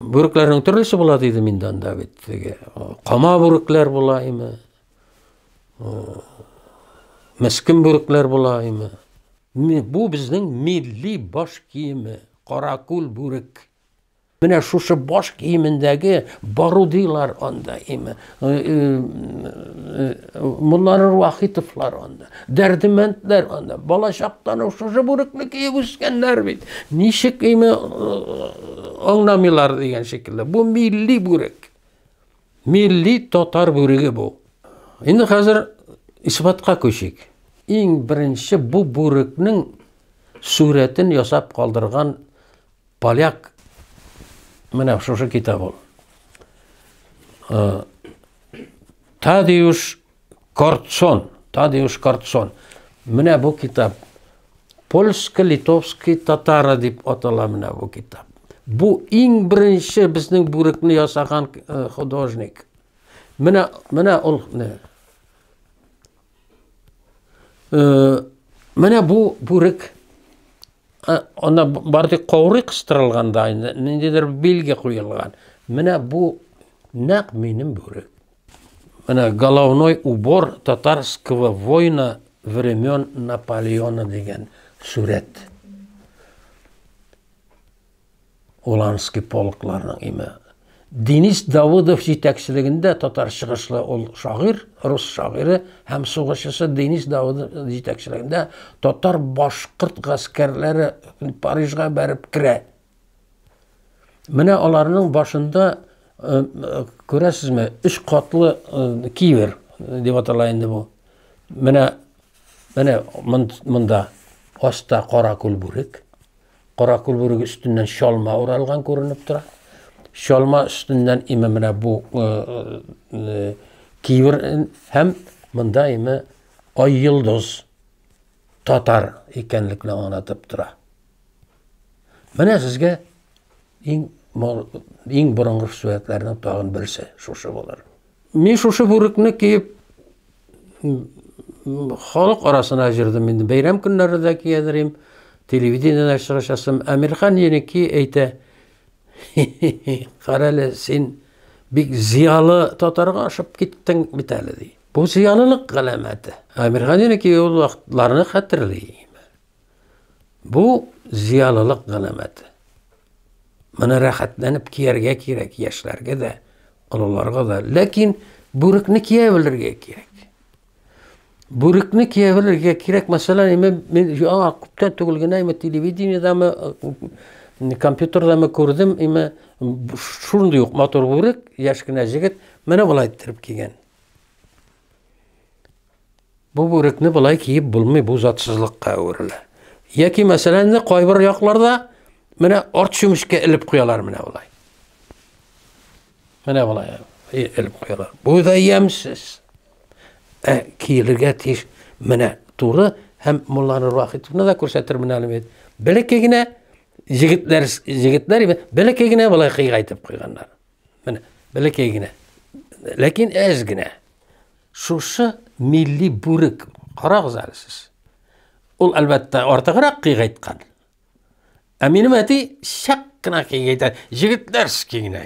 Börüklerin türlüsü bola deydi mindan da bittiği. Kama börükler bolayımı. Meskin börükler bolayımı. Bu bizning milli baş kiyimi. Qarakul börük. Mine şuşu baş kiyimindeki barudilar onda imi. Mullar vakitiflar onda. Derdimentler onda. Balaşaktan şuşu börükni kiyip üskenler bit. Nişik imi anlamıyorlar diyen şekilde. Bu milli börük. Milli Tatar börügi bu. Şimdi hazır isbatqa köşük. En birinci bu börüknin suretini yasap kaldırgan Polyak mine şuşu kitap ol. Tadeusz Korczon. Mine bu kitap. Polski, Litovski, Tatara dip atala mine bu kitap. Bu en birinci bizning börükni yasagan hudojnik. Mine ol ne? Mine bu börük ona bardi qovri qıstirılganda, nendedir belge qoyulgan. Mine bu naq menim börük. Mine Головной убор татарского воина времен Napoleona degan suret. Ulanski polklarının imi. Deniz Davudov yetakçiliginde Tatar çıkışlı ol şair, Rus şairi, hem soğuşçusu Deniz Davudov yetakçiliginde Tatar başkırt askerleri Parij'e berip kire. Mine onlarının başında görəsiz mi? 3 katlı kiver deb atalayındı bu. Mine mında osta Qarakul börük. Qarakul börük üstünden şalma oralgan görünüp tura. Şalma üstünden imamına bu kiver hem mında ime ay yıldız Tatar ekenlikle anlatıp tura. Mine sizge en burunғы suretlerinin tağın birisi şuşu bolar. Men şuşu börükni kiyip halk arasına jirdim. Endi bayram günlerinde kiyedirim. Televizyonda çıkışasım. Amerikan yeniki eyte. Qarale sen bir ziyalı Tatarga aşıp gittin biteli dey. Bu ziyalılık alameti. Amerikan yeniki o vaxtlarını hatırlayayım. Bu ziyalılık alameti. Mana rahatlanıp kiyerge kerek yaşlarga da, ulularga da. Lakin börükni kiyebilirge kerek. Börükni kiyebilirge kerek. Mesela men kuptan tugulgana televizyonda mı, kompüterda mı gördüm, şurunda yok motor börük, yaşkına jigit mana bulay ettirip kiygen. Bu börükni bulay kiyip bulmay, bu zatsızlıkka öğrüle. Yaki mesela qaybir yoqlarda mene ort şümüşke ilip koyalar mene olay. Mene olay ilip koyalar. Bu da yemsiz. Kiyilirge tiş mene tuğru hem mullanır vakitifine da kursattır mene alim. Belekegine jigitler belekegine olay kıygaytıp koyganlar. Mene belekegine. Lakin ezgine. Şuşu milli börük. Qaraq zalisiz. Ol elbette ortağırak kıygaytkan. Eminim eti şakkına kıygaytkan. Jigitler skigine.